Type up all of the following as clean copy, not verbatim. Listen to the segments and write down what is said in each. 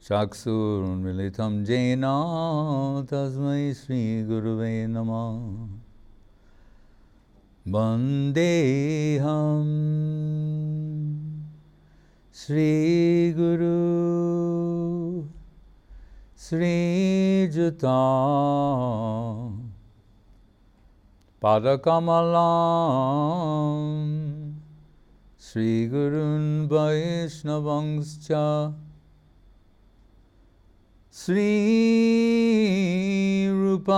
Chaksurmilitam jena tasmai Shri Guruve Namah. Vandeham Shri Guru Sri Jutam Padakamalam Shri Gurun Vaishnavangscha Sri Rupam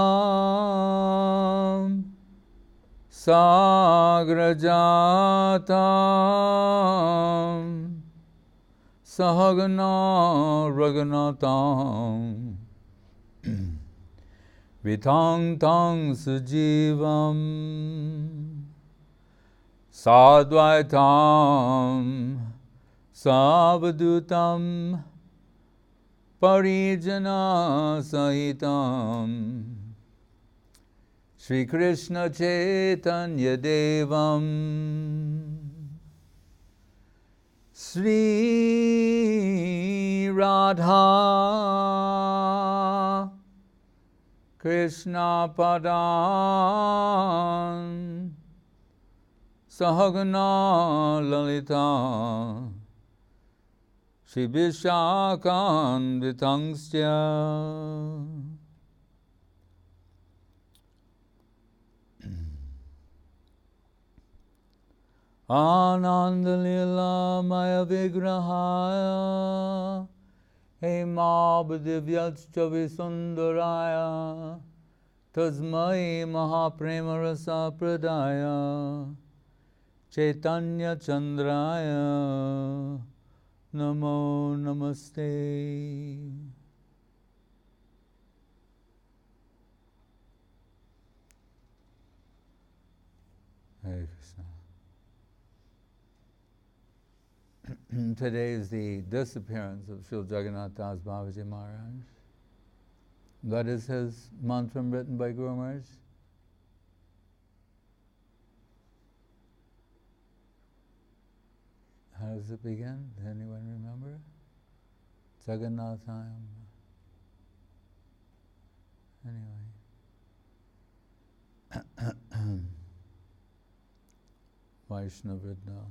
Sagrajatam Sahagana Raghunatam Vitang Tang Sujivam Sadvaitam Savadutam Parijana Sahitam Shri Krishna Chaitanya Devam Sri Radha Krishna Padan Sahagana Lalita Shri Vishakam Vitangsya Ananda Lila Maya Vigrahaya Hema Bhadivyachcha Visundaraya Tasmai Mahaprema Rasa Pradaya Chaitanya Chandraya Namo Namaste. Hare Krishna. Today is the disappearance of Srila Jagannath Das Babaji Maharaj. What is his mantra written by Guru Maharaj? How does it begin? Does anyone remember? Jagannathayam. Anyway. Vaishnavridna.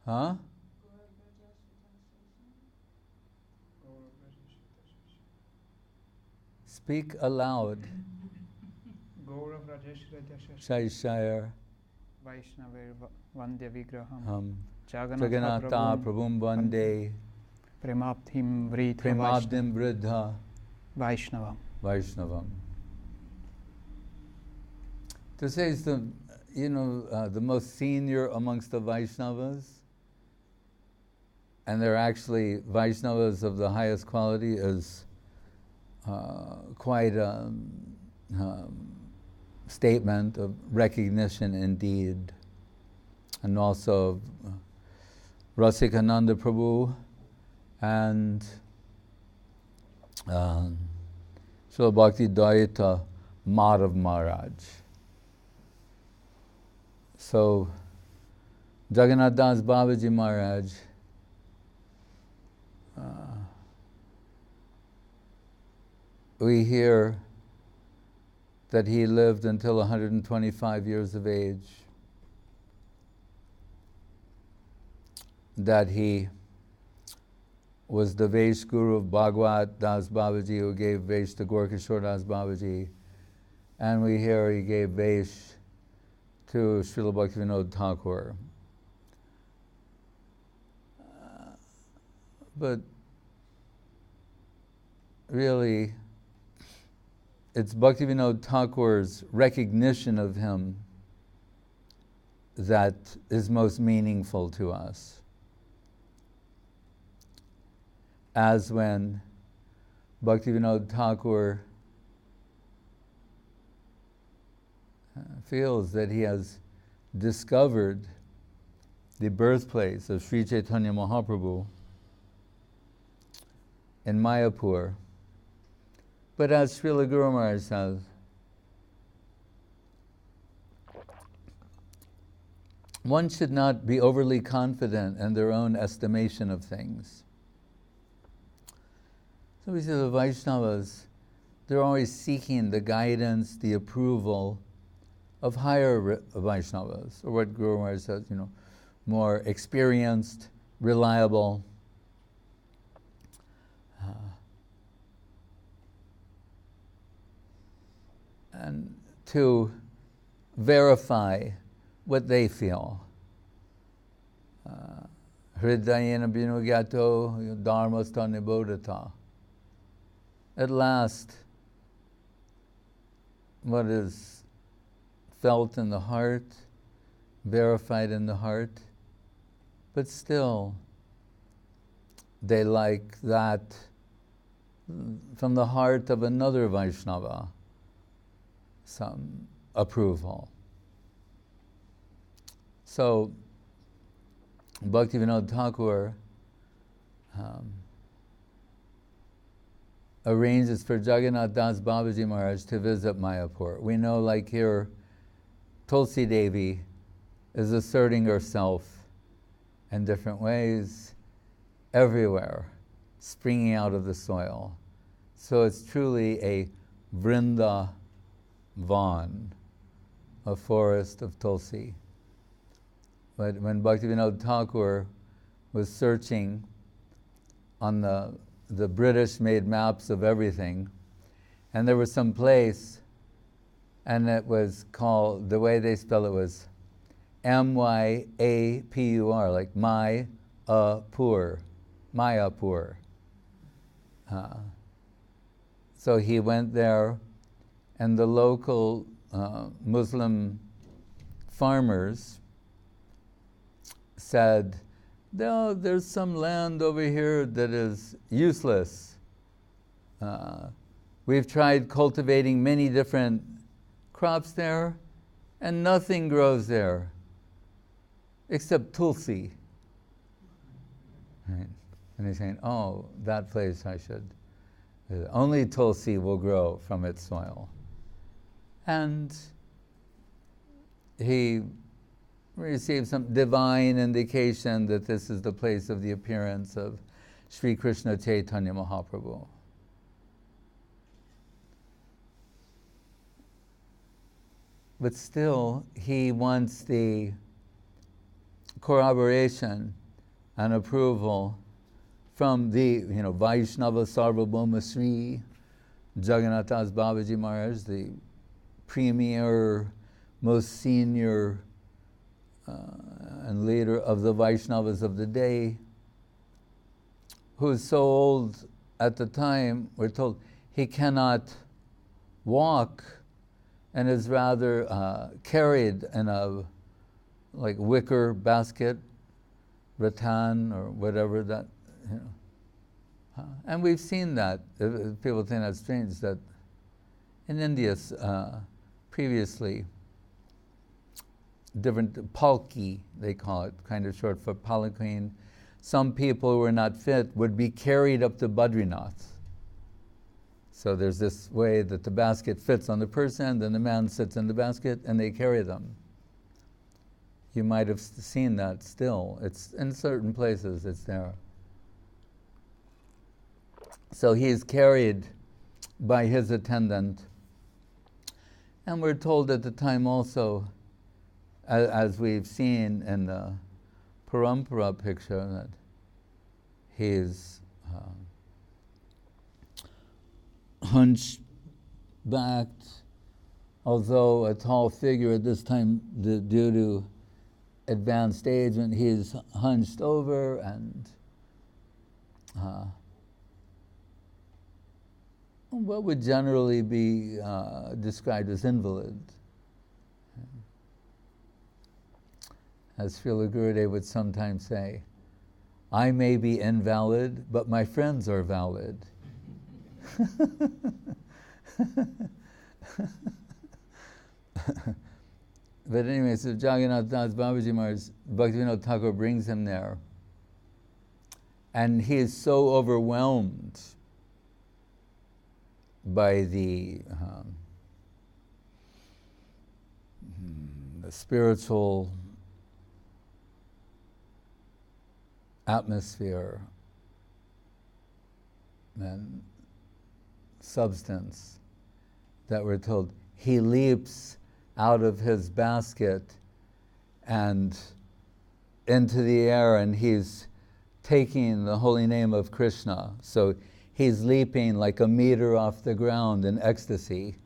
Huh? Speak aloud. Shaishayar. Vaishnavir Vandya Vigraham Jagannatha Prabhum Vande Premabdhim Vridha Vaishnavam. To say is the most senior amongst the Vaishnavas, and they're actually Vaishnavas of the highest quality, is quite a statement of recognition indeed. And also Rasikananda Prabhu and Srila Bhakti Daita Madhav Maharaj. So Jagannath Das Babaji Maharaj we hear that he lived until 125 years of age, that he was the Vaish Guru of Bhagwat Das Babaji, who gave Vaish to Gorkishore Das Babaji, and we hear he gave Vaish to Srila Bhaktivinoda Thakur. But really, it's Bhaktivinoda Thakur's recognition of him that is most meaningful to us. As when Bhaktivinoda Thakur feels that he has discovered the birthplace of Sri Chaitanya Mahaprabhu in Mayapur. But as Srila Guru Maharaj says, one should not be overly confident in their own estimation of things. So we see the Vaishnavas, they're always seeking the guidance, the approval of higher Vaishnavas, or what Guru Maharaj says, more experienced, reliable. And to verify what they feel. Hridayena binugyato dharmasta nibodhata. At last, what is felt in the heart, verified in the heart, but still they like that from the heart of another Vaishnava, some approval. So Bhaktivinoda Thakur arranges for Jagannath Das Babaji Maharaj to visit Mayapur. We know, like here, Tulsi Devi is asserting herself in different ways, everywhere, springing out of the soil. So it's truly a Vrindavan, a forest of Tulsi. But when Bhaktivinoda Thakur was searching on the British-made maps of everything, and there was some place, and it was called, the way they spell it was M-Y-A-P-U-R, like Mayapur. So he went there, and the local Muslim farmers said, no, there's some land over here that is useless. We've tried cultivating many different crops there, and nothing grows there except Tulsi. Right? And he's saying, oh, that place I should, only Tulsi will grow from its soil. And he received some divine indication that this is the place of the appearance of Sri Krishna Chaitanya Mahaprabhu. But still, he wants the corroboration and approval from the Vaishnava Sarvabhauma Sri Jagannath Das Babaji Maharaj, the premier, most senior and leader of the Vaishnavas of the day, who is so old at the time, we're told, he cannot walk and is rather carried in a wicker basket, rattan or whatever that, And we've seen that. People think that's strange, that in India previously, different palki, they call it, kind of short for palanquin. Some people who were not fit would be carried up to Badrinath. So there's this way that the basket fits on the person, then the man sits in the basket, and they carry them. You might have seen that still. It's in certain places, it's there. So he is carried by his attendant. And we're told at the time also, as we've seen in the Parampara picture, that he's hunchbacked, although a tall figure at this time, due to advanced age, and he's hunched over and what would generally be described as invalid. As Srila Gurudev would sometimes say, I may be invalid, but my friends are valid. But anyway, so Jagannath Das Babaji Maharaj, Bhaktivinoda Thakur brings him there. And he is so overwhelmed by the spiritual atmosphere and substance that we're told. He leaps out of his basket and into the air, and he's taking the holy name of Krishna. So he's leaping like a meter off the ground in ecstasy.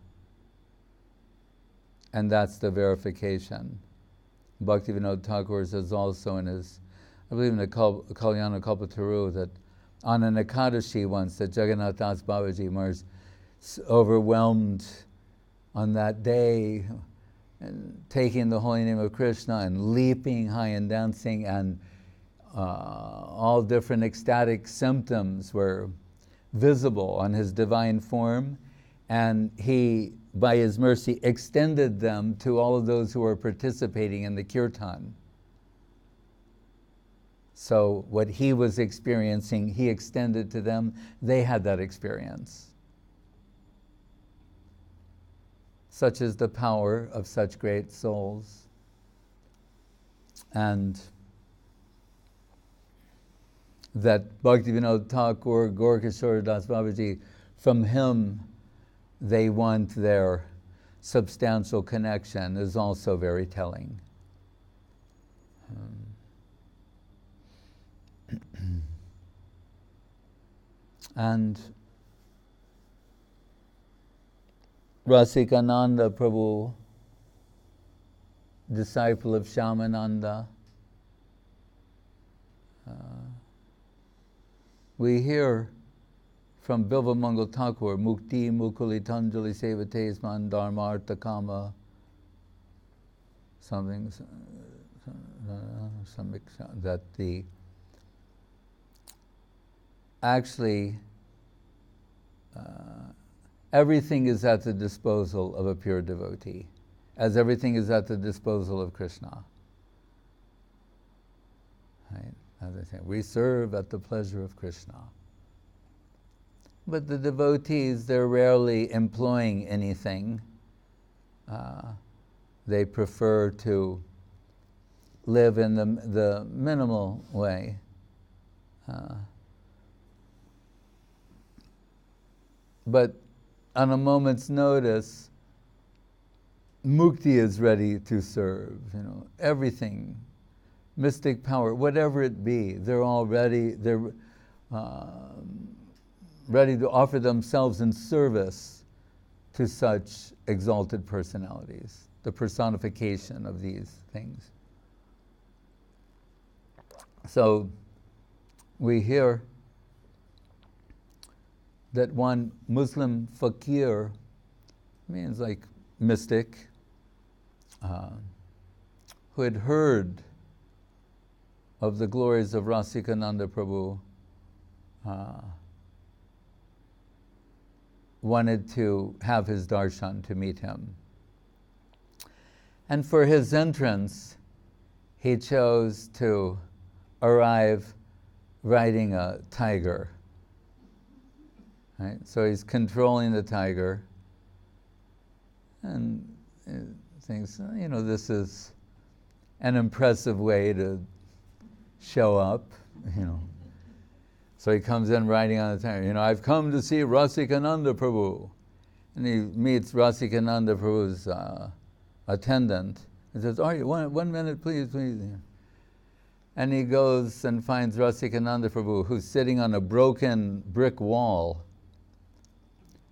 And that's the verification. Bhaktivinoda Thakur says also in his, I believe in the Kalyana Kalpataru, that on an Ekadashi once, that Jagannath Das Babaji was overwhelmed on that day, and taking the holy name of Krishna and leaping high and dancing, and all different ecstatic symptoms were visible on his divine form, and he, by his mercy, extended them to all of those who were participating in the kirtan. So what he was experiencing, he extended to them. They had that experience. Such is the power of such great souls. And that Bhaktivinoda Thakur, Gaurkishore Das Babaji, from him they want their substantial connection, is also very telling. And Rasikananda Prabhu, disciple of Shyamananda, we hear from Bilva Mangal Thakur, Mukti Mukulitanjali Sevatesman Dharmartha Kama, something, that the actually everything is at the disposal of a pure devotee, as everything is at the disposal of Krishna. Right? As I say, we serve at the pleasure of Krishna. But the devotees, they're rarely employing anything. They prefer to live in the minimal way. But on a moment's notice, mukti is ready to serve. Everything, mystic power, whatever it be, they're all ready. They're ready to offer themselves in service to such exalted personalities, the personification of these things. So we hear that one Muslim fakir, means like mystic, who had heard of the glories of Rasikananda Prabhu, wanted to have his darshan, to meet him. And for his entrance, he chose to arrive riding a tiger. Right? So he's controlling the tiger and thinks, this is an impressive way to show up, So he comes in riding on the tiger. I've come to see Rasikananda Prabhu. And he meets Rasikananda Prabhu's attendant. He says, one minute, please. And he goes and finds Rasikananda Prabhu, who's sitting on a broken brick wall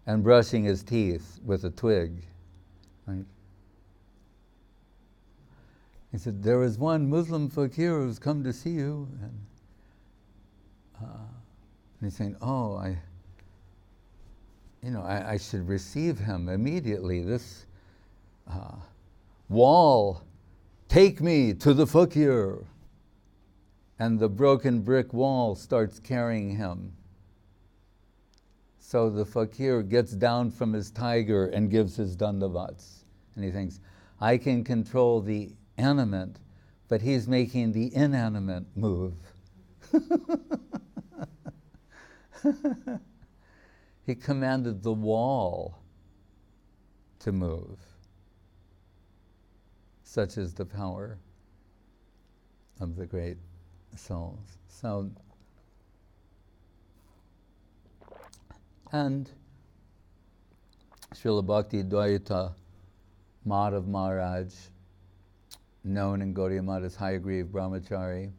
and brushing his teeth with a twig. Right? He said, there is one Muslim fakir who's come to see you. And he's saying, I should receive him immediately. This wall, take me to the fakir. And the broken brick wall starts carrying him. So the fakir gets down from his tiger and gives his dandavats. And he thinks, I can control the animate, but he's making the inanimate move. He commanded the wall to move. Such is the power of the great souls. So, and Srila Bhakti Dvaita Madhav Maharaj, known in Gaudiya Math as Hayagriva Brahmachari,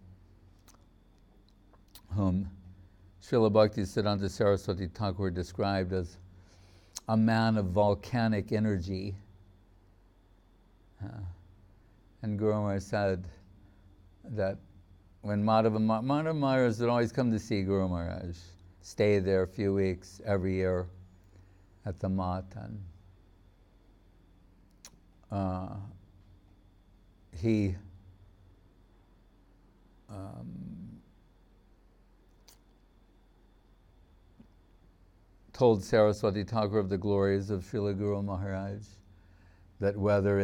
whom Srila Bhakti Siddhanta Saraswati Thakur described as a man of volcanic energy. And Guru Maharaj said that when Madhav Maharaj would always come to see Guru Maharaj, stay there a few weeks every year at the Mat, and he told Saraswati Thakur of the glories of Srila Guru Maharaj, that whether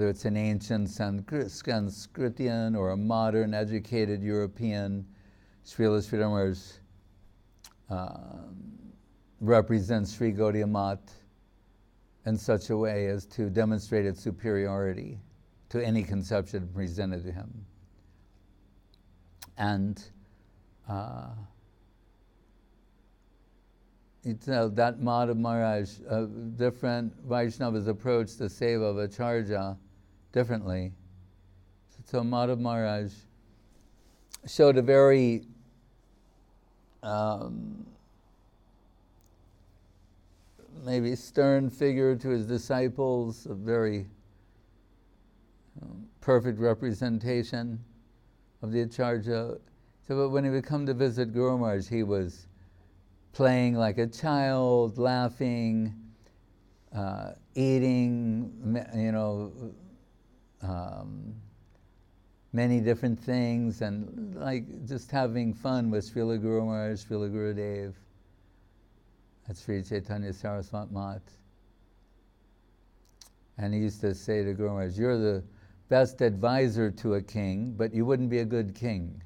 it's an ancient Sanskritian or a modern educated European, Srila Sridhar Maharaj represents Sri Gaudiya Math in such a way as to demonstrate its superiority to any conception presented to him. And that Madhav Maharaj, different Vaishnavas approached the seva of Acharya differently. So Madhav Maharaj showed a very maybe stern figure to his disciples, a very perfect representation of the Acharya. So but when he would come to visit Guru Maharaj, he was playing like a child, laughing, eating, many different things, and like just having fun with Srila Guru Maharaj, Srila Gurudev at Sri Chaitanya Saraswat Mat. And he used to say to Guru Maharaj, "You're the best advisor to a king, but you wouldn't be a good king."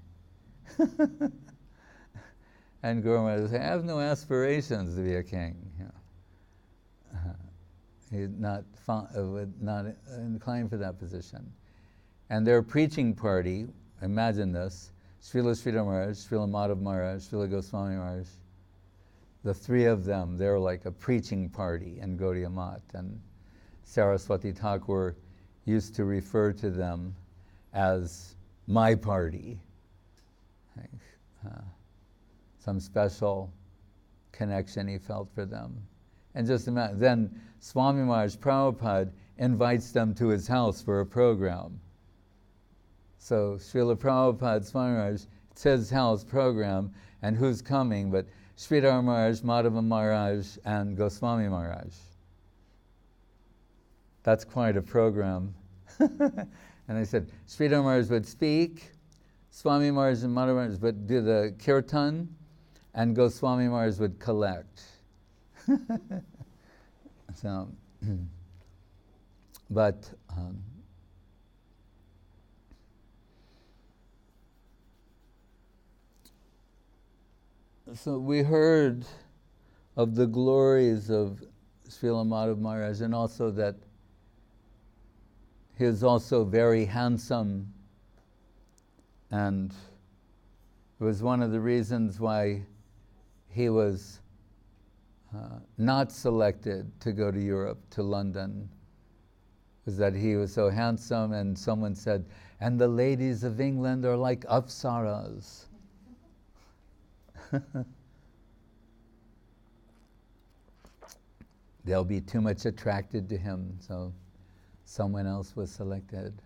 And Guru Maharaj said, "I have no aspirations to be a king." He's not inclined for that position. And their preaching party, imagine this, Srila Sridhar Maharaj, Srila Madhav Maharaj, Srila Goswami Maharaj, the three of them, they're like a preaching party in Gaudiya Math. And Saraswati Thakur used to refer to them as my party. Some special connection he felt for them. And just imagine, then Swami Maharaj Prabhupada invites them to his house for a program. So Srila Prabhupada, Swami Maharaj, it's his house program, and who's coming but Sridhar Maharaj, Madhava Maharaj, and Goswami Maharaj. That's quite a program. And I said, Sridhar Maharaj would speak, Swami Maharaj and Madhava Maharaj would do the kirtan, and Goswami Maharaj would collect. So, but so we heard of the glories of Srila Madhav Maharaj, and also that he is also very handsome, and it was one of the reasons why he was not selected to go to Europe, to London, was that he was so handsome, and someone said, "And the ladies of England are like apsaras." They'll be too much attracted to him, so someone else was selected.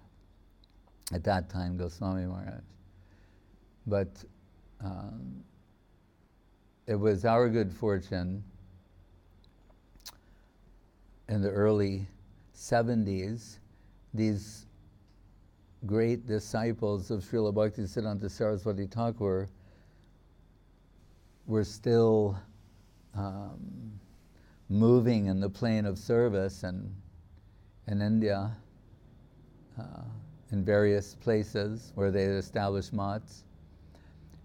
At that time, Goswami Maharaj. But it was our good fortune in the early 70s, these great disciples of Srila Bhakti Siddhanta Saraswati Thakur were still moving in the plane of service in India, in various places where they had established mats.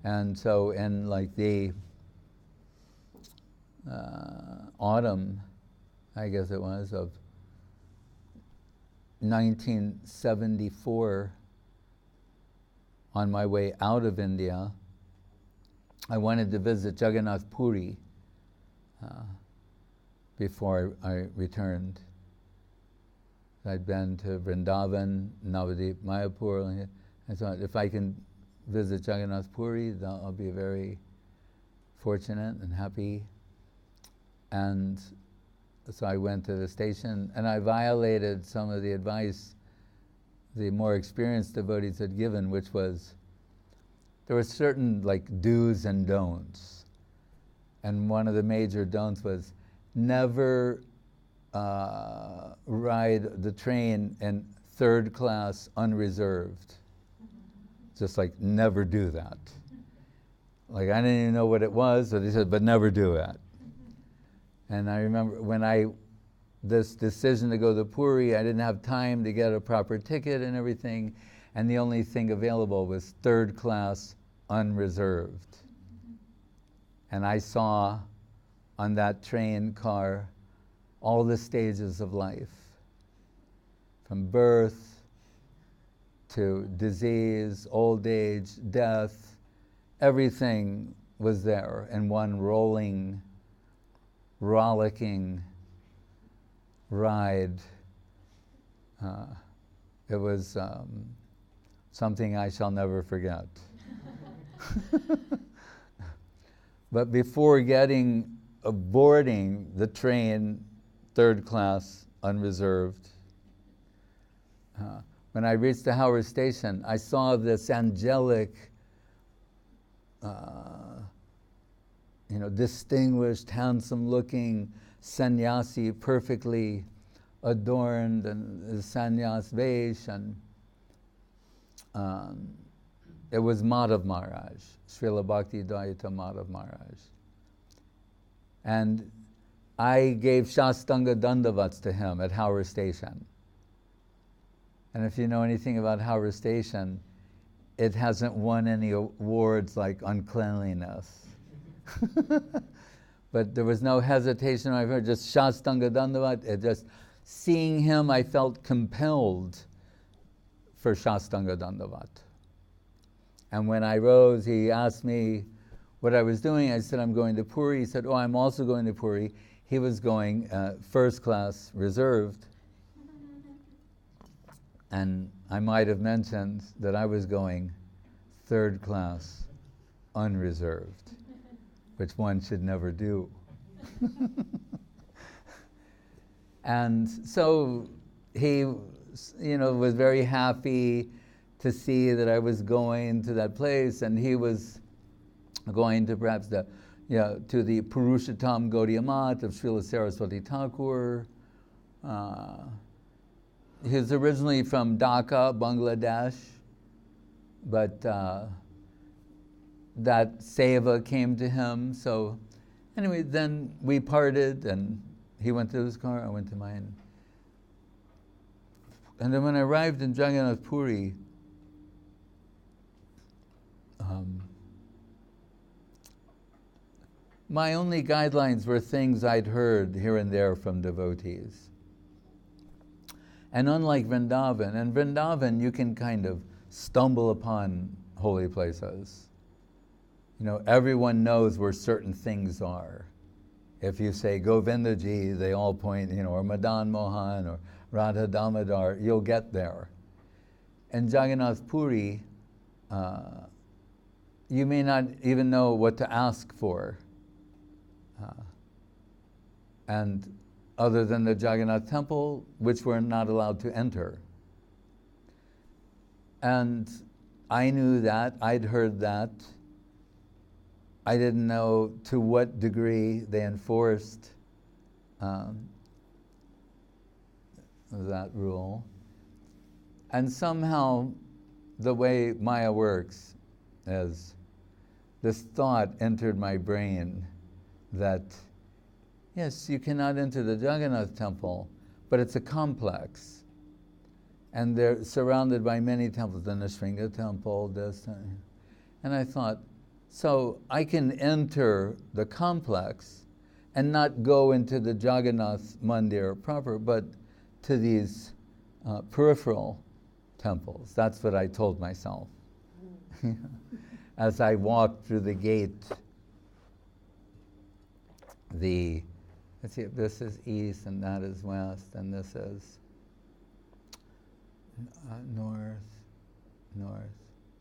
And so in like the autumn, I guess it was, of 1974, on my way out of India, I wanted to visit Jagannath Puri before I returned. I'd been to Vrindavan, Navadip, Mayapur. I thought if I can visit Jagannath Puri, I'll be very fortunate and happy. And so I went to the station, and I violated some of the advice the more experienced devotees had given, which was there were certain like do's and don'ts. And one of the major don'ts was never ride the train in third class unreserved. Just like never do that. Like I didn't even know what it was, so they said, but never do it. And I remember when this decision to go to Puri, I didn't have time to get a proper ticket and everything, and the only thing available was third class unreserved. And I saw on that train car all the stages of life, from birth to disease, old age, death, everything was there in one rolling, rollicking ride. It was something I shall never forget. But before boarding the train, third class, unreserved, when I reached the Howrah station, I saw this angelic, distinguished, handsome-looking sannyasi, perfectly adorned and the sannyas vesh, and it was Madhav Maharaj, Srila Bhakti Dayita Madhav Maharaj. And I gave Shastanga Dandavats to him at Howrah Station. And if you know anything about Howrah Station, it hasn't won any awards like uncleanliness. But there was no hesitation. I heard just Shastanga Dandavat. Just seeing him, I felt compelled for Shastanga Dandavat. And when I rose, he asked me what I was doing. I said, I'm going to Puri. He said, oh, I'm also going to Puri. He was going first class reserved. And I might have mentioned that I was going third class unreserved, which one should never do. And so he, was very happy to see that I was going to that place, and he was going to perhaps to the Purushottam Gaudiya Math of Srila Saraswati Thakur. He was originally from Dhaka, Bangladesh, but that seva came to him. So anyway, then we parted, and he went to his car, I went to mine. And then when I arrived in Jagannath Puri, my only guidelines were things I'd heard here and there from devotees. And unlike Vrindavan, in Vrindavan you can kind of stumble upon holy places. Everyone knows where certain things are. If you say Govindaji, they all point, or Madan Mohan or Radha Damodar, you'll get there. In Jagannath Puri, you may not even know what to ask for. And other than the Jagannath temple, which we're not allowed to enter. And I knew that, I'd heard that. I didn't know to what degree they enforced that rule. And somehow, the way Maya works is this thought entered my brain that yes, you cannot enter the Jagannath temple, but it's a complex. And they're surrounded by many temples, the Nrsimha temple, this. And I thought, so I can enter the complex and not go into the Jagannath Mandir proper, but to these peripheral temples. That's what I told myself. As I walked through the gate, let's see, this is east and that is west, and this is north,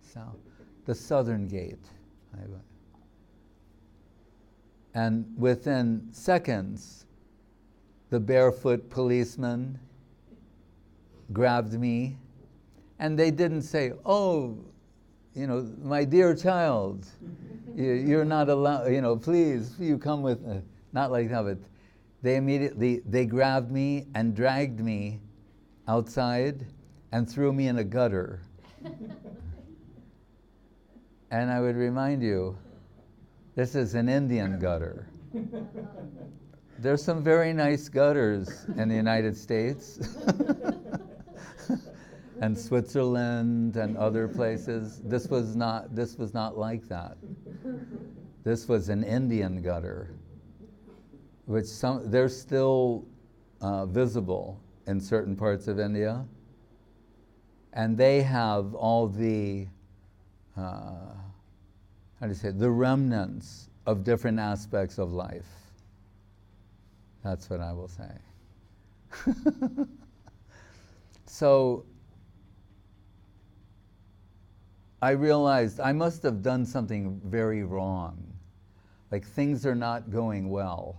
south. The southern gate. And within seconds, the barefoot policeman grabbed me, and they didn't say, "Oh, my dear child, you're not allowed, please, you come with," not like that, but they grabbed me and dragged me outside and threw me in a gutter. And I would remind you, this is an Indian gutter. There's some very nice gutters in the United States and Switzerland and other places. This was not like that. This was an Indian gutter, which they're still visible in certain parts of India, and they have all the the remnants of different aspects of life. That's what I will say. So I realized I must have done something very wrong. Like things are not going well.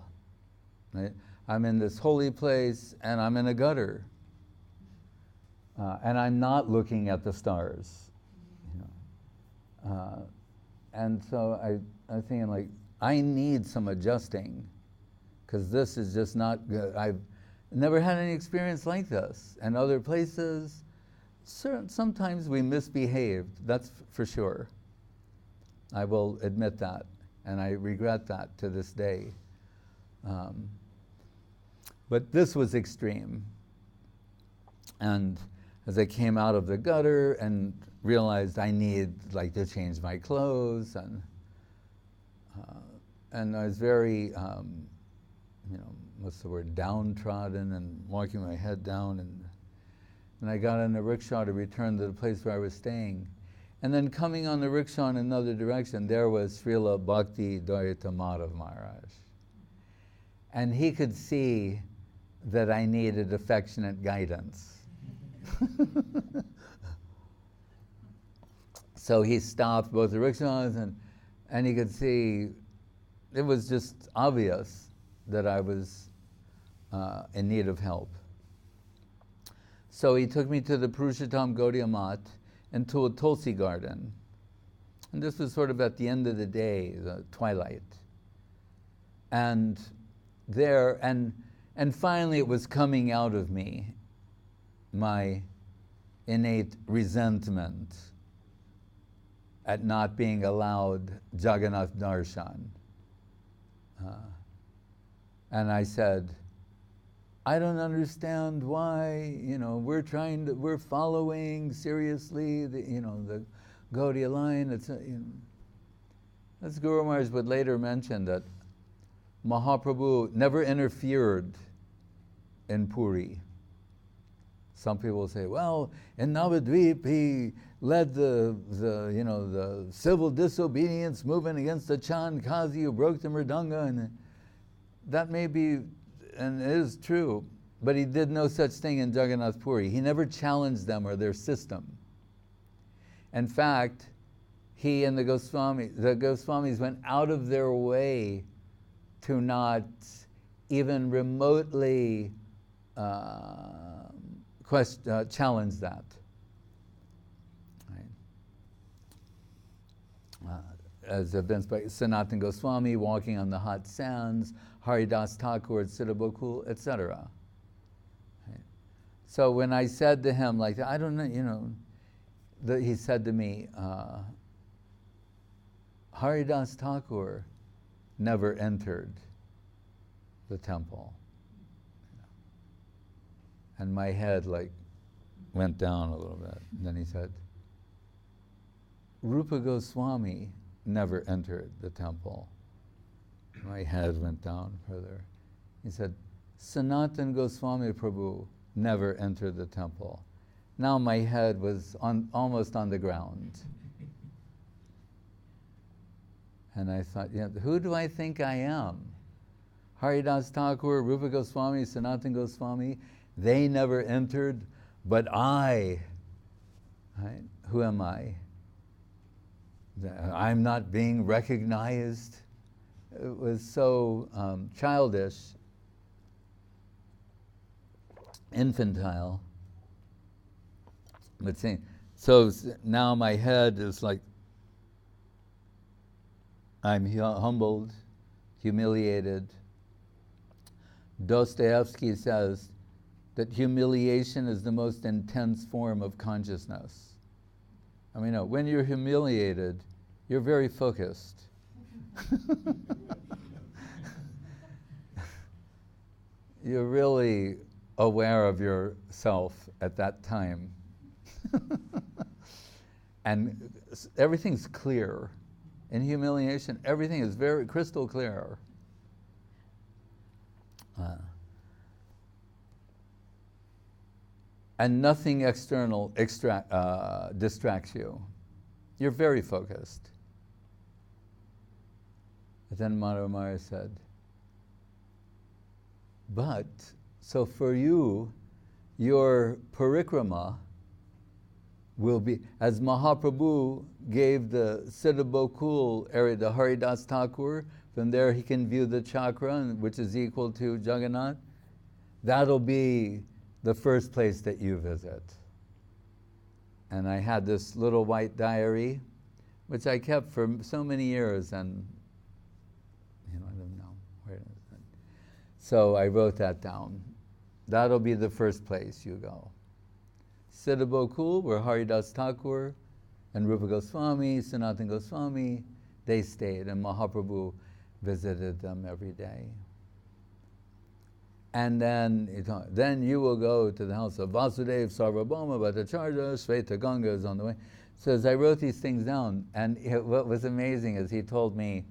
Right? I'm in this holy place and I'm in a gutter. And I'm not looking at the stars. And so I'm thinking, like, I need some adjusting, because this is just not good. I've never had any experience like this. And other places, sometimes we misbehaved, that's for sure. I will admit that, and I regret that to this day. But this was extreme. And as I came out of the gutter and realized I need to change my clothes, and I was very, what's the word, downtrodden and walking my head down, and I got in a rickshaw to return to the place where I was staying. And then coming on the rickshaw in another direction, there was Srila Bhakti Sudhir Maharaj. And he could see that I needed affectionate guidance. So he stopped both the rickshaws, and he could see, it was just obvious that I was in need of help. So he took me to the Purushottam Gaudiya Math and to a Tulsi garden. And this was sort of at the end of the day, the twilight. And there, and finally it was coming out of me, my innate resentment at not being allowed Jagannath Darshan. And I said, I don't understand why, we're following seriously the Gaudiya line. As Guru Maharaj would later mention that Mahaprabhu never interfered in Puri. Some people say, well, in Navadvip he led the civil disobedience movement against the Chand Kazi who broke the Mridanga, and that may be, and it is true, but he did no such thing in Jagannath Puri. He never challenged them or their system. In fact, he and the Goswamis went out of their way to not even remotely challenge that. Right? As evidenced by Sanatan Goswami walking on the hot sands, Haridas Thakur at Siddhabokul, etc. Right? So when I said to him, like, I don't know, he said to me, Haridas Thakur never entered the temple. And my head went down a little bit. And then he said, Rupa Goswami never entered the temple. My head went down further. He said, Sanatan Goswami Prabhu never entered the temple. Now my head was almost on the ground. And I thought, who do I think I am? Haridas Thakur, Rupa Goswami, Sanatana Goswami, they never entered, but I, right? Who am I? I'm not being recognized. It was so childish, infantile. But so now my head is like, I'm humbled, humiliated. Dostoevsky says that humiliation is the most intense form of consciousness. I mean, when you're humiliated, you're very focused. You're really aware of yourself at that time. And everything's clear. In humiliation, everything is very crystal clear. And nothing external distracts you. You're very focused. But then Madhavamaya said, but, so for you, your parikrama will be, as Mahaprabhu gave the Siddha area to Haridas Thakur, from there he can view the chakra, which is equal to Jagannath. That'll be the first place that you visit. And I had this little white diary, which I kept for so many years, and I don't know where it is. So I wrote that down. That'll be the first place you go. Siddha Gokul, where Haridas Thakur and Rupa Goswami, Sanatana Goswami, they stayed, and Mahaprabhu visited them every day. And then you will go to the house of Vasudev, Sarvabhauma, Bhattacharya, Shveta Ganga is on the way. So as I wrote these things down, and what was amazing is he told me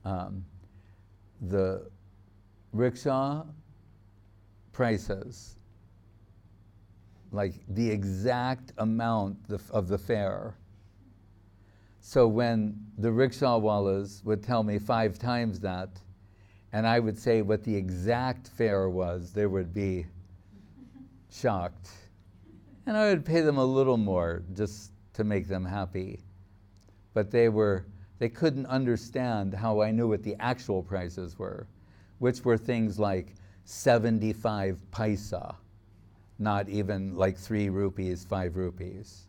the rickshaw prices, like the exact amount of the fare. So when the rickshawwalas would tell me 5 times that, and I would say what the exact fare was, they would be shocked. And I would pay them a little more just to make them happy. But they couldn't understand how I knew what the actual prices were, which were things like 75 paisa, not even like 3 rupees, 5 rupees.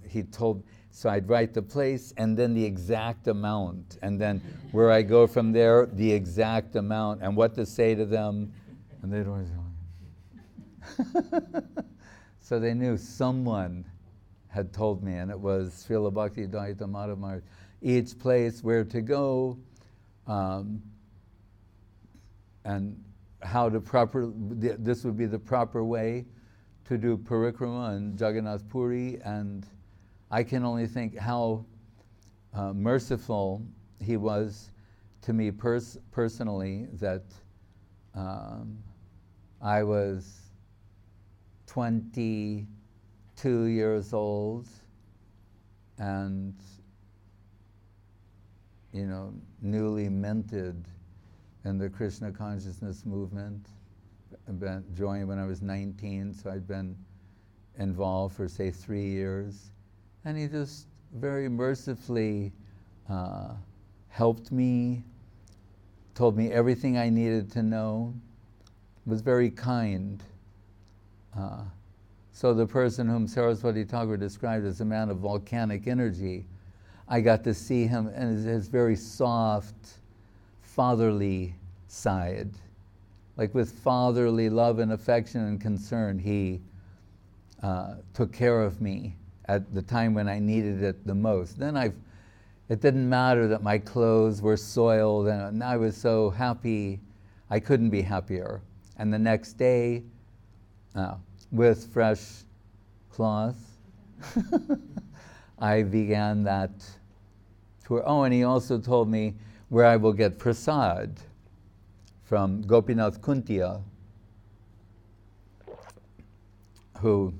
He told, so I'd write the place and then the exact amount, and then where I go from there, the exact amount, and what to say to them, and they'd always go. So they knew someone had told me, and it was Srila Bhakti Daita Madhavamaya, each place where to go, and how to this would be the proper way to do parikrama in Jagannath Puri, and I can only think how merciful he was to me personally, that I was 22 years old and newly minted in the Krishna consciousness movement. Joined when I was 19, so I'd been involved for, say, 3 years. And he just very mercifully helped me, told me everything I needed to know, was very kind. So the person whom Saraswati Thakur described as a man of volcanic energy, I got to see him in his very soft, fatherly side. Like with fatherly love and affection and concern, he took care of me at the time when I needed it the most. Then it didn't matter that my clothes were soiled, and I was so happy, I couldn't be happier. And the next day, with fresh cloth, I began that tour. Oh, and he also told me where I will get prasad from Gopinath Kuntiya, who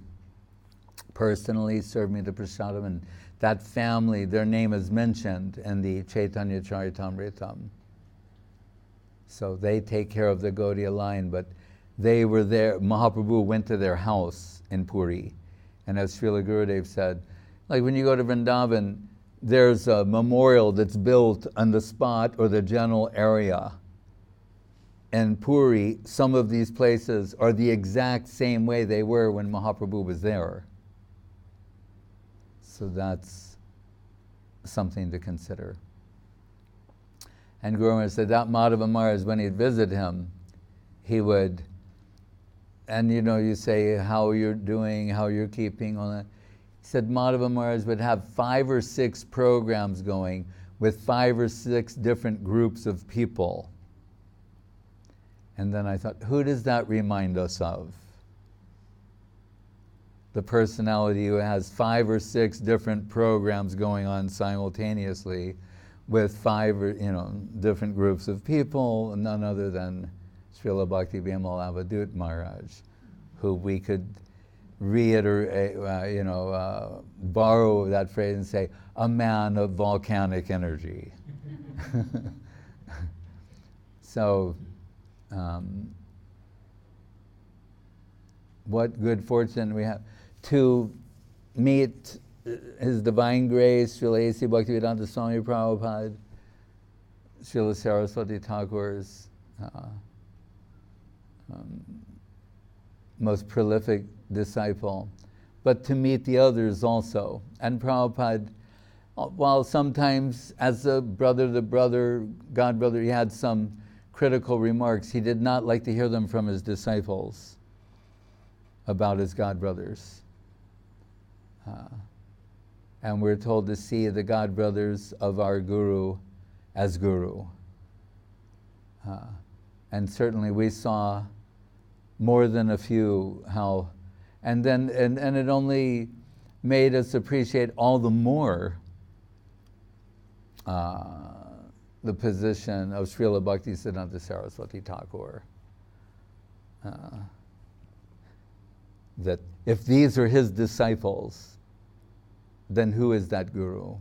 personally served me the prasadam and that family, their name is mentioned in the Chaitanya Charitamritam. So they take care of the Gaudiya line, but they were there. Mahaprabhu went to their house in Puri. And as Srila Gurudev said, like when you go to Vrindavan, there's a memorial that's built on the spot or the general area. In Puri, some of these places are the exact same way they were when Mahaprabhu was there. So that's something to consider. And Guru Maharaj said that Madhava Maharaj, when he'd visit him, he would, and you say how you're doing, how you're keeping, all that. He said Madhava Maharaj would have 5 or 6 programs going with 5 or 6 different groups of people. And then I thought, who does that remind us of? The personality who has 5 or 6 different programs going on simultaneously with 5 or different groups of people, none other than Srila Bhakti Vimal Avadut Maharaj, who we could reiterate, borrow that phrase and say, a man of volcanic energy. So, what good fortune we have to meet His Divine Grace, Srila A.C. Bhaktivedanta Swami Prabhupada, Srila Saraswati Thakur's most prolific disciple, but to meet the others also. And Prabhupada, while sometimes as a brother to brother, God brother, he had some critical remarks, he did not like to hear them from his disciples about his God brothers. And we're told to see the God brothers of our Guru as Guru. And certainly we saw more than a few how, and it only made us appreciate all the more the position of Srila Bhakti Siddhanta Saraswati Thakur. That if these are his disciples, then who is that Guru?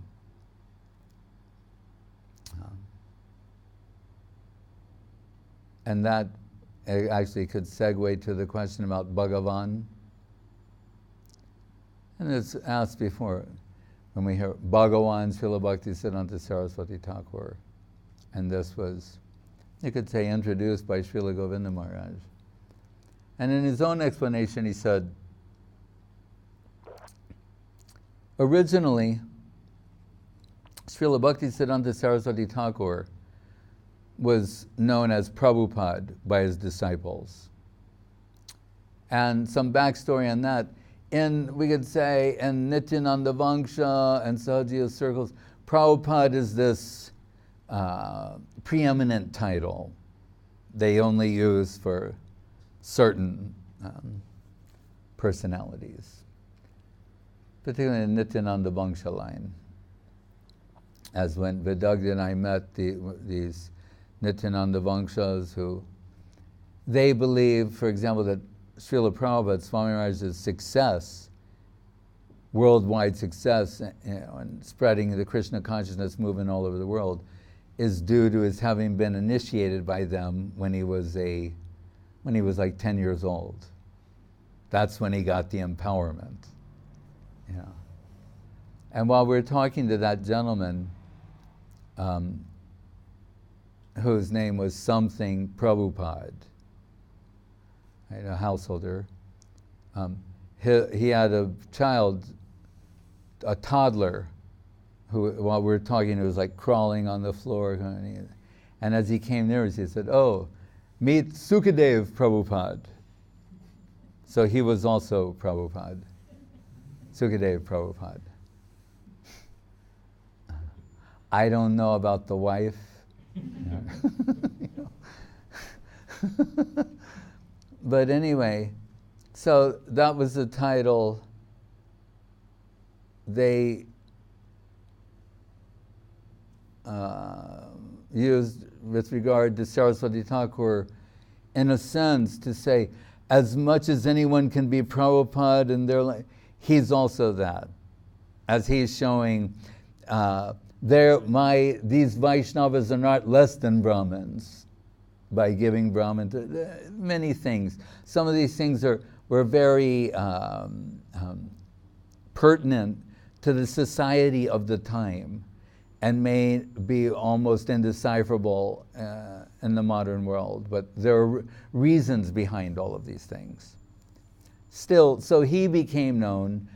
And that actually could segue to the question about Bhagavan. And it's asked before, when we hear Bhagavan Srila Bhakti Siddhanta Saraswati Thakur. And this was, you could say, introduced by Srila Govinda Maharaj. And in his own explanation, he said, originally, Srila Bhakti Siddhanta Saraswati Thakur was known as Prabhupada by his disciples. And some backstory on that, we could say, in Nityananda Vangsha and Sahajiya circles, Prabhupada is this preeminent title they only use for certain personalities, particularly in Nityananda Vangsha line. As when Vidagya and I met these Nityananda Vangshas who, they believe, for example, that Srila Prabhupada, Swami Maharaj's success, worldwide success, and spreading the Krishna consciousness movement all over the world, is due to his having been initiated by them when he was like 10 years old. That's when he got the empowerment. Yeah. And while we're talking to that gentleman, whose name was something Prabhupada, a householder, he had a child, a toddler, who, while we were talking, it was like crawling on the floor. And as he came near us, he said, "Oh, meet Sukadev Prabhupada." So he was also Prabhupada, Sukadev Prabhupada. I don't know about the wife. But anyway, so that was the title they used with regard to Saraswati Thakur, in a sense to say, as much as anyone can be Prabhupada in their life, he's also that. as he's showing, these Vaishnavas are not less than Brahmins by giving Brahman to many things. Some of these things were very pertinent to the society of the time and may be almost indecipherable in the modern world, but there are reasons behind all of these things. Still, so he became known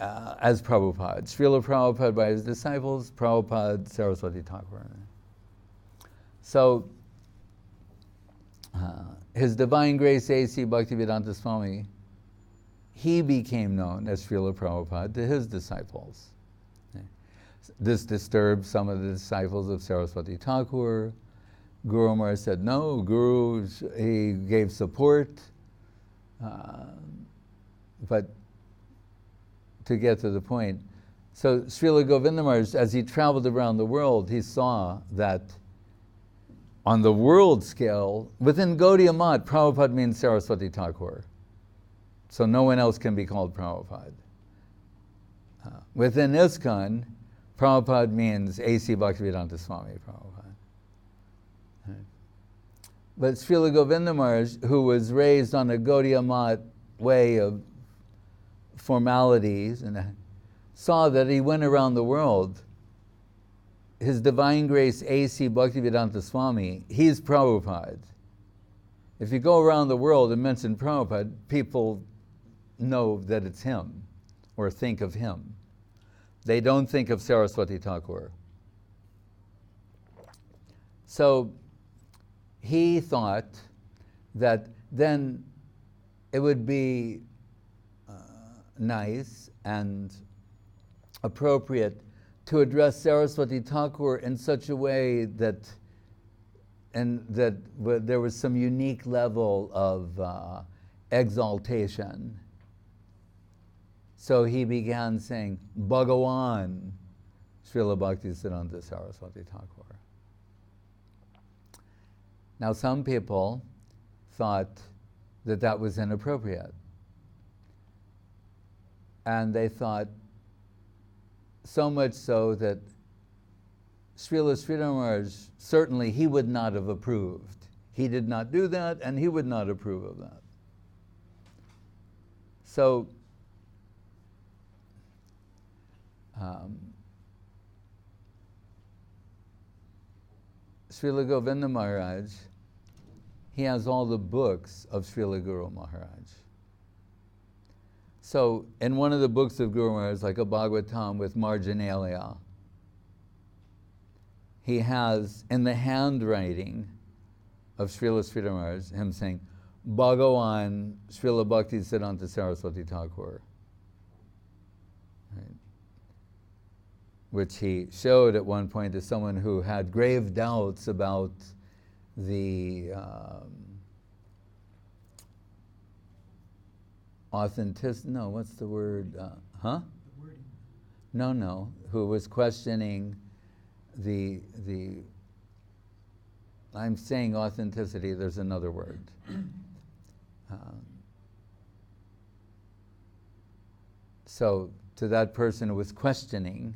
as Prabhupada. Srila Prabhupada by his disciples, Prabhupada, Saraswati Thakur. So, His Divine Grace A.C. Bhaktivedanta Swami, he became known as Srila Prabhupada to his disciples. This disturbed some of the disciples of Saraswati Thakur. Guru Maharaj said, no, Guru, he gave support. But to get to the point, so Srila Govinda Maharaj, as he traveled around the world, he saw that on the world scale, within Gaudiya Math, Prabhupada means Saraswati Thakur. So no one else can be called Prabhupada. Within ISKCON, Prabhupada means A.C. Bhaktivedanta Swami Prabhupada. Right. But Srila Govinda Maharaj, who was raised on a Gaudiya Math way of formalities, and saw that he went around the world, His Divine Grace A.C. Bhaktivedanta Swami, he's Prabhupada. If you go around the world and mention Prabhupada, people know that it's him, or think of him. They don't think of Saraswati Thakur. So he thought that then it would be nice and appropriate to address Saraswati Thakur in such a way that there was some unique level of exaltation. So he began saying, Bhagawan, Srila Bhaktisiddhanta Saraswati Thakur. Now some people thought that that was inappropriate. And they thought, so much so that Srila Sridhar Maharaj, certainly he would not have approved. He did not do that, and he would not approve of that. So, Srila Govinda Maharaj, he has all the books of Srila Guru Maharaj. So, in one of the books of Guru Maharaj, like a Bhagavatam with marginalia, he has, in the handwriting of Srila Sridhar Maharaj, him saying, Bhagawan Srila Bhaktisiddhanta Saraswati Thakur. Right? Which he showed at one point to someone who had grave doubts about the authenticity, no, what's the word? The wording. No, who was questioning the I'm saying authenticity, there's another word. So to that person who was questioning,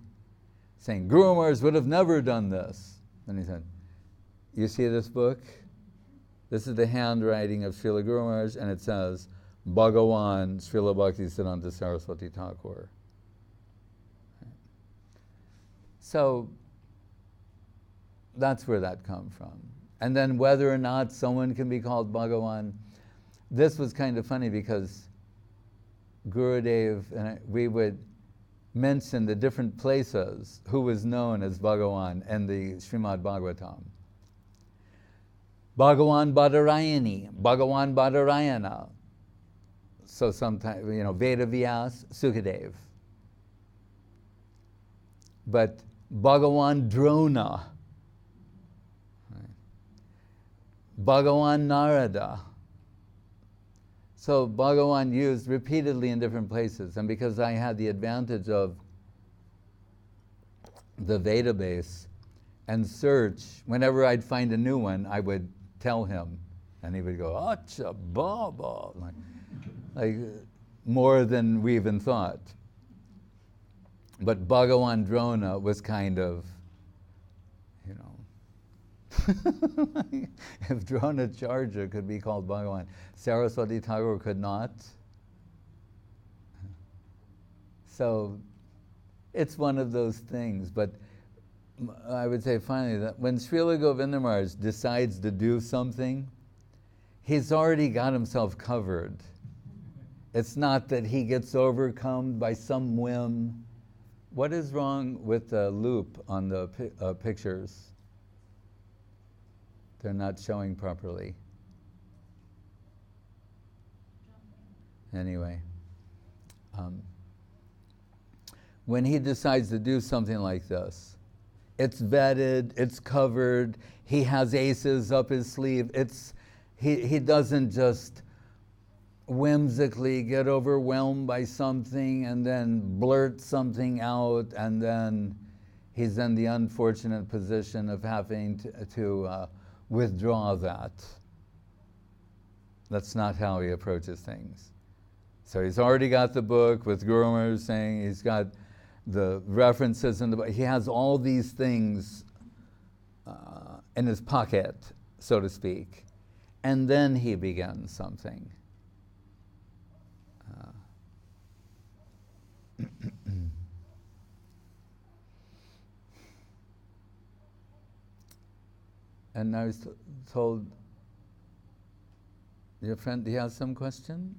saying, Guru Maharaj would have never done this. And he said, you see this book? This is the handwriting of Srila Guru Maharaj, and it says, Bhagawan Srila Bhaktisiddhanta Saraswati Thakur. So that's where that comes from. And then whether or not someone can be called Bhagawan, this was kind of funny because Gurudev and we would mention the different places who was known as Bhagawan in the Srimad Bhagavatam. Bhagawan Badarayani, Bhagawan Badarayana. So sometimes, Veda Vyas, Sukadev. But Bhagawan Drona, Bhagawan Narada. So Bhagawan used repeatedly in different places. And because I had the advantage of the Veda base and search, whenever I'd find a new one, I would tell him. And he would go, Acha Baba. Like more than we even thought. But Bhagavan Drona was kind of, if Dronacharya could be called Bhagavan, Saraswati Thakur could not. So it's one of those things. But I would say finally that when Srila Govinda Maharaj decides to do something, he's already got himself covered. It's not that he gets overcome by some whim. What is wrong with the loop on the pictures? They're not showing properly. Anyway, when he decides to do something like this, it's vetted, it's covered, he has aces up his sleeve. He doesn't just whimsically get overwhelmed by something and then blurt something out, and then he's in the unfortunate position of having to withdraw that. That's not how he approaches things. So he's already got the book with Guru Maharaj saying, he's got the references in the book. He has all these things in his pocket, so to speak. And then he begins something. And I was told, your friend, do you have some question?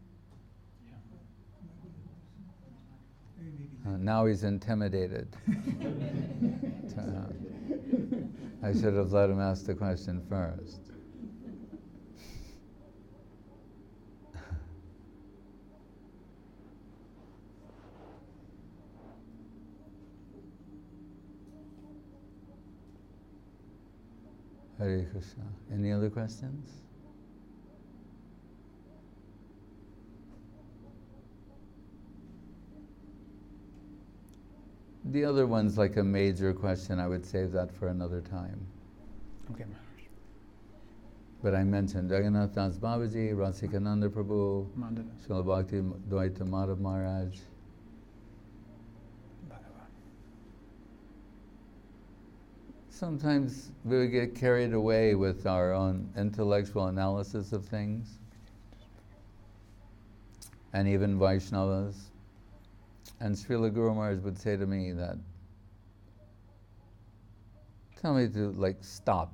Now he's intimidated. I should have let him ask the question first. Hare Krishna. Any other questions? The other one's like a major question. I would save that for another time. Okay, Maharaj. But I mentioned Jagannath Das Babaji, Rasikananda Prabhu, Srila Bhakti Dvaita Madhav Maharaj. Sometimes we would get carried away with our own intellectual analysis of things, and even Vaishnavas. And Srila Guru Maharaj would say to me that, tell me to stop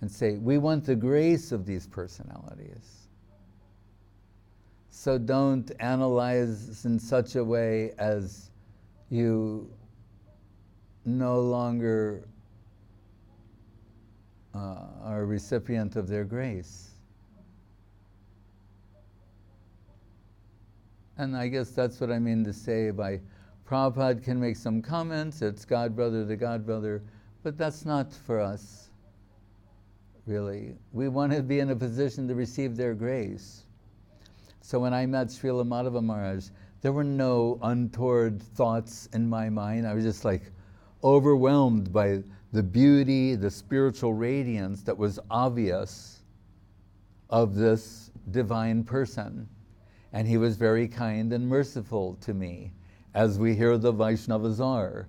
and say, we want the grace of these personalities. So don't analyze in such a way as you no longer are a recipient of their grace. And I guess that's what I mean to say by Prabhupada can make some comments, it's God brother to God brother, but that's not for us, really. We want to be in a position to receive their grace. So when I met Srila Madhava Maharaj, there were no untoward thoughts in my mind. I was just overwhelmed by the beauty, the spiritual radiance that was obvious of this divine person. And he was very kind and merciful to me, as we hear the Vaishnavas are.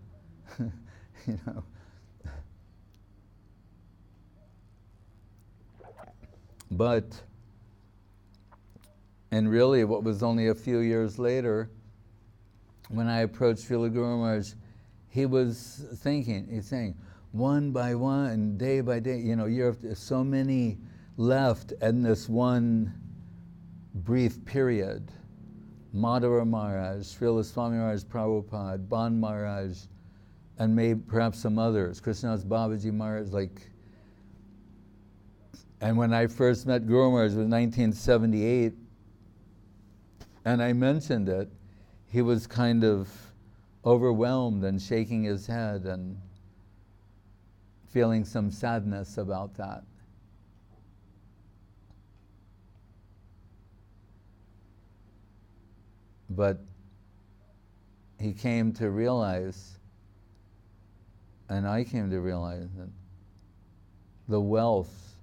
But, and really what was only a few years later, when I approached Srila Guru Maharaj, he was thinking, he's saying, one by one, day by day, you're so many left in this one brief period. Madhava Maharaj, Srila Swami Maharaj Prabhupada, Ban Maharaj, and maybe perhaps some others, Krishnadas Babaji Maharaj, and when I first met Guru Maharaj, it was 1978, and I mentioned it, he was kind of overwhelmed and shaking his head and feeling some sadness about that. But he came to realize, and I came to realize, that the wealth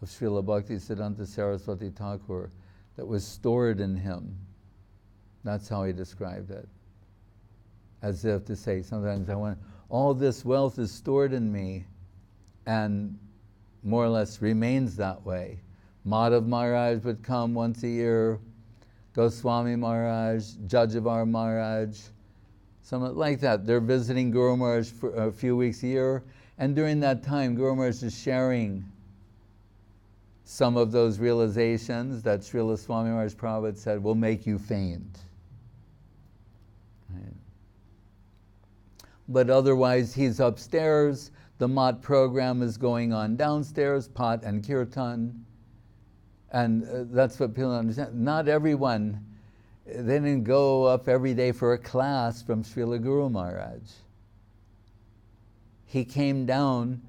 of Srila Bhakti Siddhanta Saraswati Thakur that was stored in him, that's how he described it. as if to say, sometimes I want, all this wealth is stored in me and more or less remains that way. Madhav Maharaj would come once a year, Goswami Maharaj, Jajavar Maharaj, something like that. They're visiting Guru Maharaj for a few weeks a year, and during that time, Guru Maharaj is sharing some of those realizations that Srila Swami Maharaj Prabhupada said will make you faint. Right. But otherwise, he's upstairs. The Mat program is going on downstairs, Pat and Kirtan. And that's what people understand. Not everyone, they didn't go up every day for a class from Srila Guru Maharaj. He came down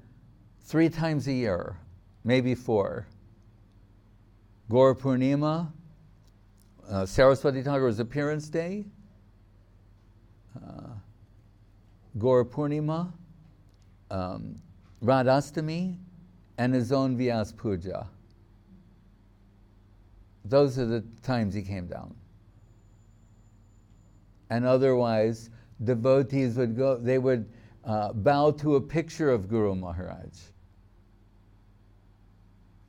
3 times a year, maybe 4. Gaur Purnima, Saraswati Thakur's appearance day, Gaur Purnima, Radhastami, and his own Vyas Puja. Those are the times he came down. And otherwise, devotees would go, they would bow to a picture of Guru Maharaj.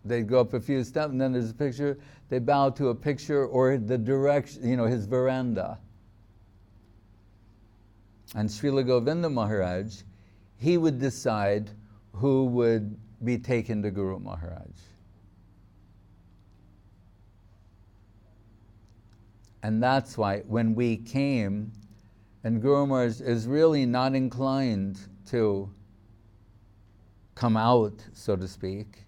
They'd go up a few steps, and then there's a picture. They bow to a picture or the direction, his veranda. And Srila Govinda Maharaj, he would decide who would be taken to Guru Maharaj. And that's why when we came, and Guru Maharaj is really not inclined to come out, so to speak.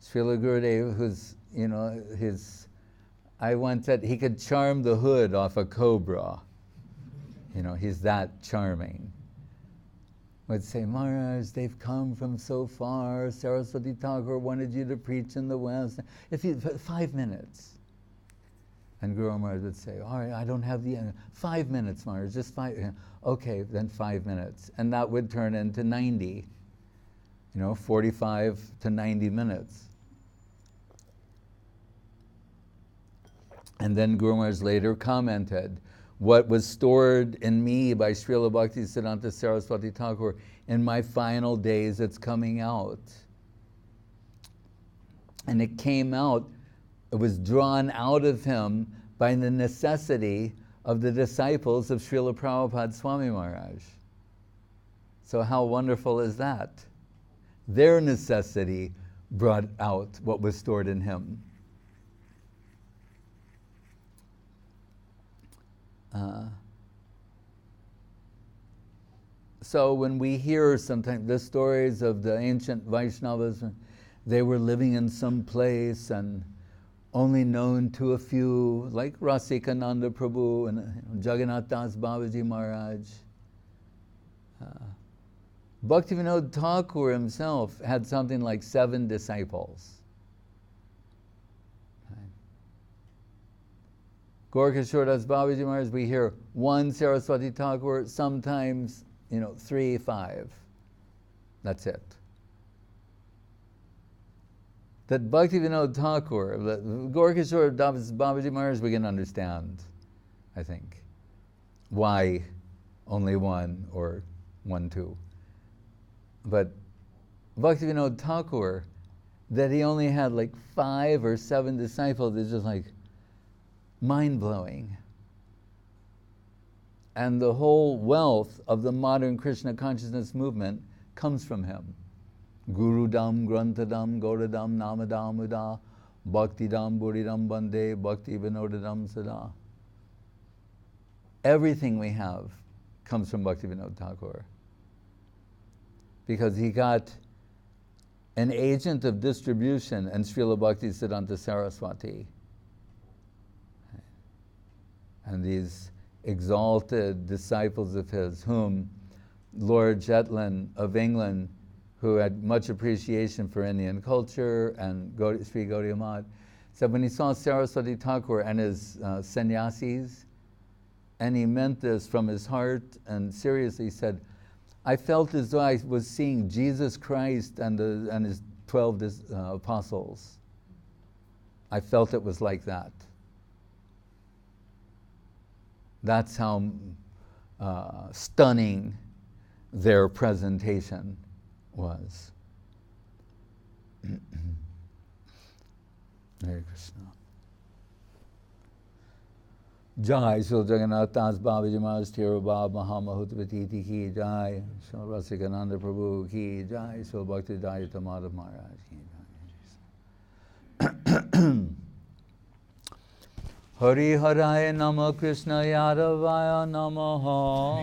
Srila Gurudev, who's, I once said he could charm the hood off a cobra. He's that charming. Would say, Maharaj, they've come from so far. Saraswati Thakur wanted you to preach in the West. 5 minutes. And Guru Maharaj would say, all right, I don't have the 5 minutes, Maharaj, just 5. Okay, then 5 minutes. And that would turn into 90, 45 to 90 minutes. And then Guru Maharaj later commented, what was stored in me by Srila Bhakti Siddhanta Saraswati Thakur, in my final days, it's coming out. And it came out, it was drawn out of him by the necessity of the disciples of Srila Prabhupada Swami Maharaj. So how wonderful is that? Their necessity brought out what was stored in him. So when we hear sometimes the stories of the ancient Vaishnavas, they were living in some place and only known to a few, like Rasikananda Prabhu and Jagannath Das Babaji Maharaj. Bhaktivinoda Thakur himself had something like 7 disciples. Gorkishore Das Babaji Maharaj, we hear 1 Saraswati Thakur, sometimes 3, 5. That's it. That Bhaktivinoda Thakur, Gorkishore Das Babaji Maharaj, we can understand, I think, why only 1 or 1, 2. But Bhaktivinoda Thakur, that he only had like 5 or 7 disciples, is just like mind-blowing. And the whole wealth of the modern Krishna consciousness movement comes from him. Gurudam, Grantadam, Gauradam, Namadam, Uda, Bhaktidam, Buridam, Bande, Bhakti Vinodadam, Sada. Everything we have comes from Bhaktivinoda Thakur. Because he got an agent of distribution in Srila Bhakti Siddhanta Saraswati. And these exalted disciples of his, whom Lord Jetland of England, who had much appreciation for Indian culture, and Sri Gaudiya Math, said when he saw Saraswati Thakur and his sannyasis, and he meant this from his heart and seriously, said, I felt as though I was seeing Jesus Christ and his 12 apostles. I felt it was like that. That's how stunning their presentation was. Hare Krishna. Jai Shri Jagannath Das Babaji Maharaj Thero Bab Mahamahutpati Ki Jai Shri Rasikananda Prabhu Ki Jai Shri Bhakti Dayita Madhav Maharaj Ki Jai. Hari Haraya Nama Krishna Yadavaya Namaha.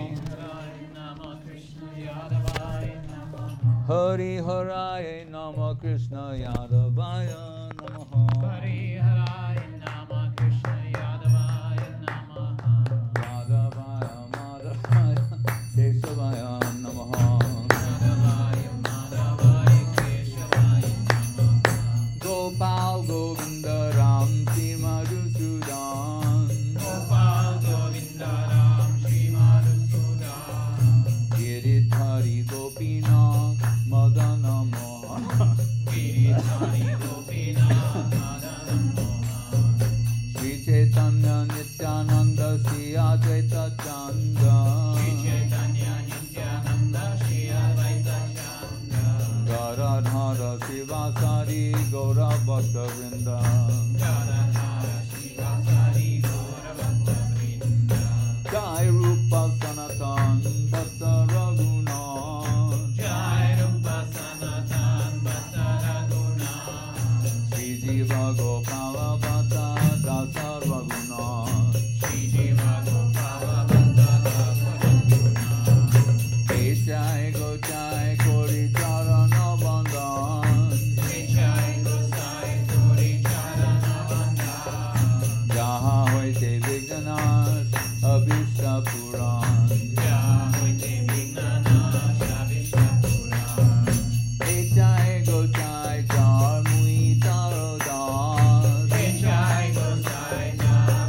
Hari Haraya Nama Krishna Yadavaya Namaha. Hari Haraya Nama Krishna Yadavaya Namaha. Yadavaya Madhavaya Keshavaya Namaha. Yadavaya Madhavaya Keshavaya Namaha. Gopal Govinda Ram Sri Madhusudan. Gopal Govinda Ram Shri Madhusudan. Giridhari Gopinath Madana Mohan. Giridhari Gopinath Madana Mohan. Sri Chaitanya Nityananda Sri Advaita Chanda. Sri Chaitanya Nityananda Shri Advaita Chanda. Garadhara Sivasari Gaura Bhakta Vrinda. Garadhara Shivasari Gaura Bhakta Vrinda. Jai Rupa Sanatan Bhatta Raghunath. Jai Rupa Sanatan Bhatta Raghunath. Sri Jiva Gopala Bhatta Dasa Raghunath. Shri Jiva Gopala Bhatta Dasa Raghunath. Jai Go Jai Kori Charana Bandhan. Jai Gosai Kori Charana Bandhan. Jaha Hoite Vignash Abhishta Puran. Jaha Hoite Vignash Abhishta Puran. Jai Go Jai Jar Mui Taro Das. Jai Gosai Jar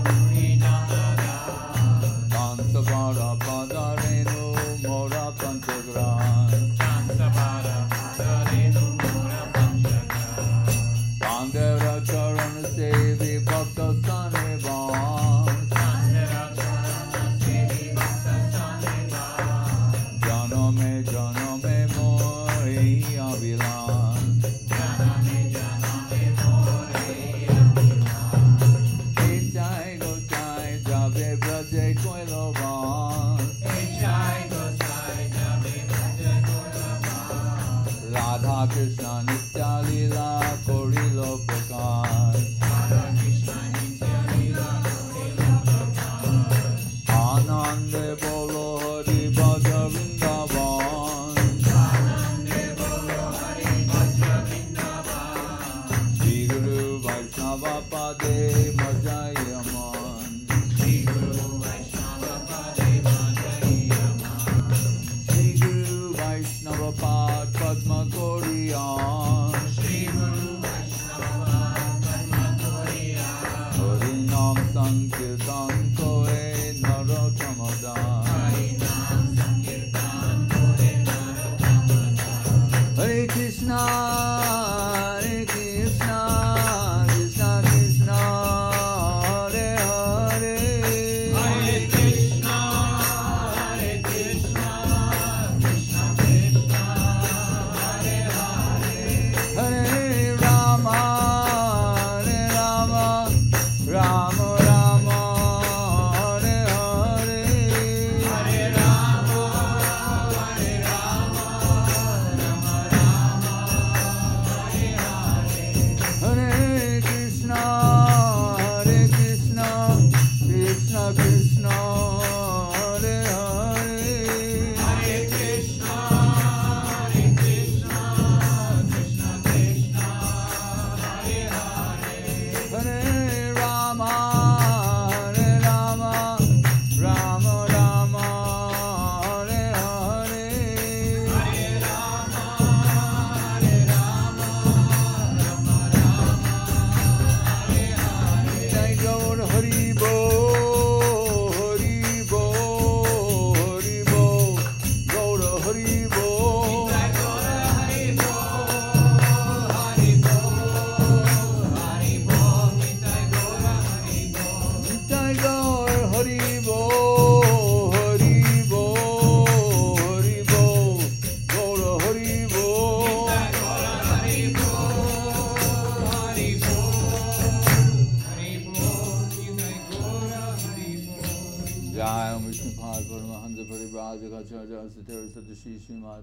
Acharya Satara Satashi Srimad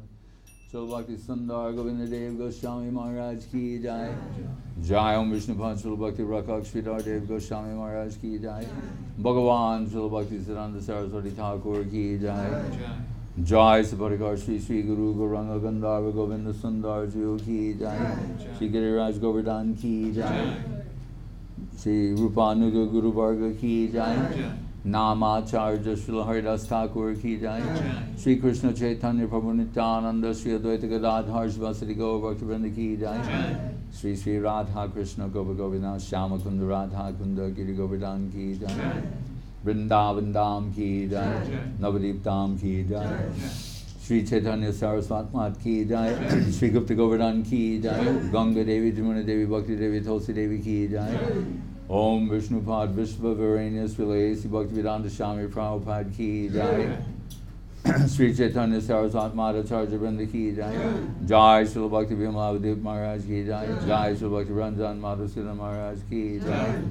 Shri Bhakti Sundar Govinda Dev Goswami Maharaj Ki Jai. Jai Om Vishnu Pad Shri Bhakti Rakak Sridhar Dev Goswami Maharaj Ki Jai. Bhagavan Shri Bhakti Siddhanta Saraswati Thakur Ki Jai. Jai Sabarikar Shri Shri Guru Gauranga Gandharva Govinda Sundar Jiyo Ki Jai. Shri Giriraj Govardhan Ki Jai. Shri Rupanuga Guru Varga Ki Jai. Namacharya Srila Haridas Thakur Ki Jai. Shri Krishna Chaitanya Prabhu Nityananda Shri Advaita Gadadhar Shivasati Gaur Bhaktivinoda Ki Jai. Shri Shri Radha Krishna Gopa Govindam Shama Kunda Radha Kunda Giri Govardhan Ki Jai. Vrindavan Dham Ki Jai. Navadip Dham Ki Jai. Shri Chaitanya Saraswat Mat Ki Jai. Shri Gupta Govardhan Ki Jai. Ganga Devi Jamuna Devi Bhakti Devi Tulsi Devi Ki Jai. Om Vishnupad Vishva Varanius Vilayasi Bhaktivedanta Swami Prabhupada Ki Jai. Sri Chaitanya Saraswat Madhacharya Vrinda Ki Jai. Jai Srila Bhakti Vimalavadip Maharaj Ki Jai. Jai Srila Bhakti Ranjan Madhusudana Maharaj Ki Jai.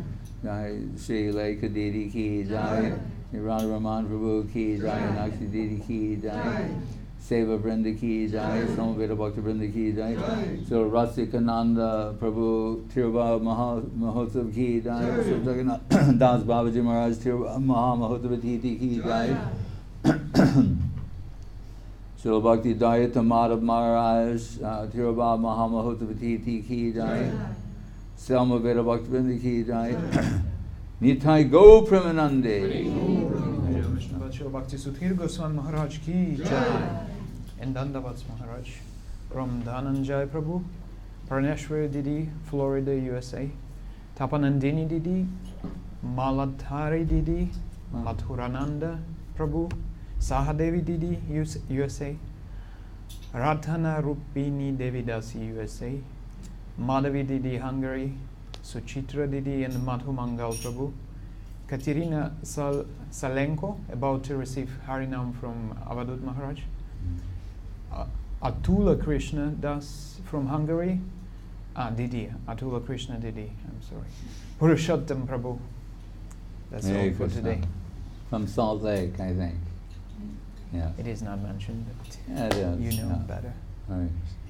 Jai Sri Lekha Didi Ki Jai. Radha Raman Prabhu Ki Jai. Nakshi Didi Ki Jai. Seva Vrinda Ki Jai, Samaveda Bhakti Vrinda Ki Jai, Sri Rasikananda Prabhu Tirubha Mahotsav Ki Jai, Sri Jagannath Das Babaji Maharaj Tirubha Maha Mahotsav Atiti Ki Jai, Sri Bhakti Dayata Madhav Maharaj Tirubha Maha Mahotsav Atiti Ki Jai, Samaveda Bhakti Vrinda Ki Jai, Nitai Go Premanande. Bhakti Sudhir Goswami Maharaj Ki Jai. And Dandavats Maharaj from Dhananjay Prabhu, Praneshwar Didi, Florida, USA, Tapanandini Didi, Maladhari Didi, Madhurananda Prabhu, Sahadevi Didi, USA, Radhana Rupini Devidasi, USA, Madhavi Didi, Hungary, Suchitra Didi and Madhu Mangal Prabhu, Katerina Salenko, about to receive Harinam from Avadut Maharaj, Atula Krishna Das from Hungary, Didi, Atula Krishna Didi, I'm sorry, Purushottam Prabhu. That's Hare all for Krishna. today. From Salt Lake, I think. Yeah. It is not mentioned, but Yeah, it is. you know Yeah. better. Hare Krishna.